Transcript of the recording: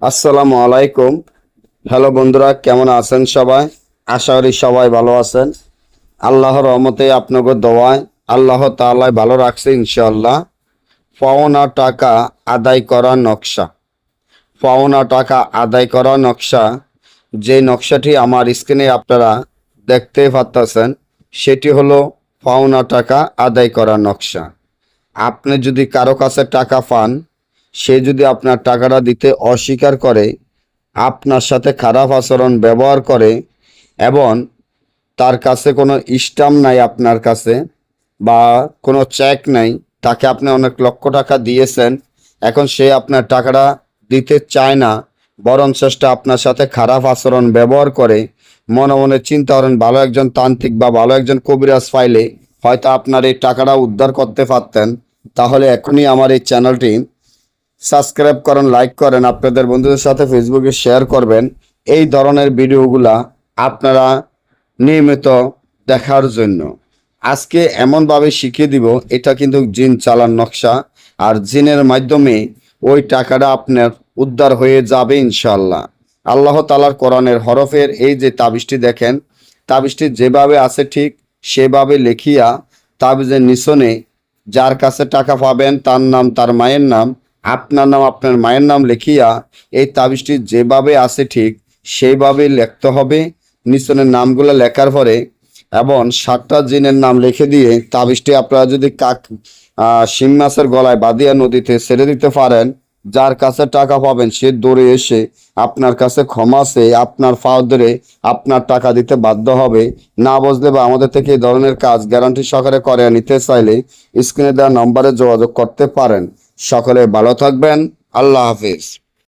আসসালামু আলাইকুম। হ্যালো বন্ধুরা, কেমন আছেন সবাই? আশা করি সবাই ভালো আছেন। আল্লাহর রহমতে আপনাদের দোয়ায় আল্লাহ তাআলা ভালো রাখছে ইনশাআল্লাহ। পাওনা টাকা আদায় করার নকশা। পাওনা টাকা আদায় করার নকশা, যে নকশাটি আমার স্ক্রিনে আপনারা দেখতে পাচ্ছেন, সেটি হলো পাওনা টাকা আদায় করার নকশা। আপনি যদি কারো কাছে টাকা পান, সে যদি আপনার টাকাটা দিতে অস্বীকার করে, আপনার সাথে খারাপ আচরণ ব্যবহার করে এবং তার কাছে কোনো স্ট্যাম্প নাই আপনার কাছে বা কোনো চেক নাই, তাকে আপনি অনেক লক্ষ টাকা দিয়েছেন, এখন সে আপনার টাকাটা দিতে চায় না, বরং চেষ্টা আপনার সাথে খারাপ আচরণ ব্যবহার করে, মনে মনে চিন্তা করেন ভালো একজন তান্ত্রিক বা ভালো একজন কবিরাজ পাইলে হয়তো আপনার এই টাকাটা উদ্ধার করতে পারতেন। তাহলে এখনই আমার এই চ্যানেলটি সাবস্ক্রাইব করেন, লাইক করেন, আপনাদের বন্ধুদের সাথে ফেসবুকে শেয়ার করবেন এই ধরনের ভিডিওগুলা আপনারা নিয়মিত দেখার জন্য। আজকে এমনভাবে শিখিয়ে দিব, এটা কিন্তু জিন চালান নকশা, আর জিনের মাধ্যমে ওই টাকাটা আপনার উদ্ধার হয়ে যাবে ইনশাল্লাহ। আল্লাহ তাআলার কোরআনের হরফের এই যে তাবিজটি দেখেন, তাবিজটি যেভাবে আছে ঠিক সেভাবে লিখিয়া তাবিজের নিচনে যার কাছে টাকা পাবেন তার নাম, তার মায়ের নাম, আপনার নাম, আপনার মায়ের নাম লিখিয়া এই তাবিজটি যেভাবে আছে ঠিক সেইভাবে লিখতে হবে। নিচনের নামগুলো লেখার পরে এবং 7টা জিনের নাম লিখে দিয়ে তাবিজটি আপনারা যদি শিং মাছের গলায় বাঁধিয়া নদীতে ছেড়ে দিতে পারেন, যার কাছে টাকা পাবেন সে দৌড়ে এসে আপনার কাছে ক্ষমা চেয়ে আপনার পাও ধরে আপনার টাকা দিতে বাধ্য হবে। না বুঝলে বা আমাদের থেকে এই ধরনের কাজ গ্যারান্টি সহকারে করে নিতে চাইলে স্ক্রিনে দেওয়া নম্বরে যোগাযোগ করতে পারেন। সকলে ভালো থাকবেন। আল্লাহ হাফিজ।